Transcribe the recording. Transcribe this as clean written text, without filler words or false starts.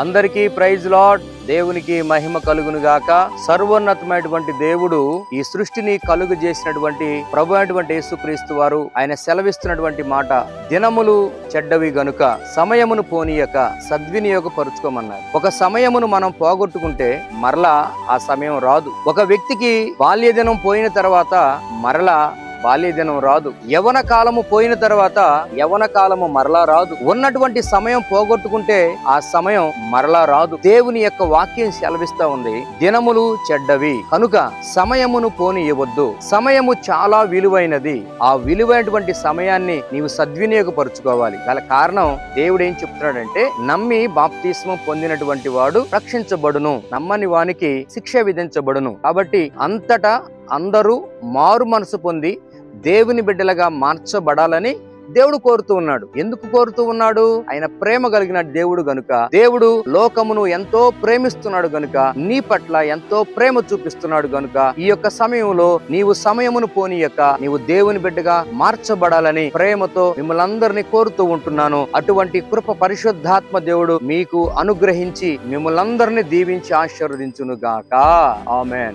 అందరికీ praise lord. దేవునికి మహిమ కలుగును గాక. సర్వోన్నతమైనటువంటి దేవుడు ఈ సృష్టిని కలుగు చేసినటువంటి ప్రభు అయినటువంటి యేసుక్రీస్తు వారు ఆయన సెలవిస్తున్నటువంటి మాట, దినములు చెడ్డవి గనుక సమయమును పోనీయక సద్వినియోగపరుచుకోమన్నారు. ఒక సమయమును మనం పోగొట్టుకుంటే మరలా ఆ సమయం రాదు. ఒక వ్యక్తికి బాల్య దినం పోయిన తర్వాత మరలా బాల్య దినం రాదు. యవన కాలము పోయిన తర్వాత యవన కాలము మరలా రాదు. ఉన్నటువంటి సమయం పోగొట్టుకుంటే ఆ సమయం మరలా రాదు. దేవుని యొక్క వాక్యం సెలవిస్తా ఉంది, దినములు చెడ్డవి కనుక సమయమును పోనీయవద్దు. సమయము చాలా విలువైనది. ఆ విలువైనటువంటి సమయాన్ని నీవు సద్వినియోగపరుచుకోవాలి. గల కారణం దేవుడు ఏం చెప్తున్నాడంటే, నమ్మి బాప్తిస్మం పొందినటువంటి వాడు రక్షించబడును, నమ్మని వానికి శిక్ష విధించబడును. కాబట్టి అంతటా అందరూ మారు మనసు పొంది దేవుని బిడ్డలుగా మార్చబడాలని దేవుడు కోరుతూ ఉన్నాడు. ఎందుకు కోరుతూ ఉన్నాడు? ఆయన ప్రేమ కలిగిన దేవుడు గనుక. దేవుడు లోకమును ఎంతో ప్రేమిస్తున్నాడు గనుక, నీ పట్ల ఎంతో ప్రేమ చూపిస్తున్నాడు గనుక, ఈ యొక్క సమయంలో నీవు సమయమును పోనీయక నీవు దేవుని బిడ్డగా మార్చబడాలని ప్రేమతో మిమ్మల్ని అందరినీ కోరుతూ ఉంటున్నాను. అటువంటి కృప పరిశుద్ధాత్మ దేవుడు మీకు అనుగ్రహించి మిమ్మల్ని అందరినీ దీవించి ఆశీర్వదించును గాక. ఆమేన్.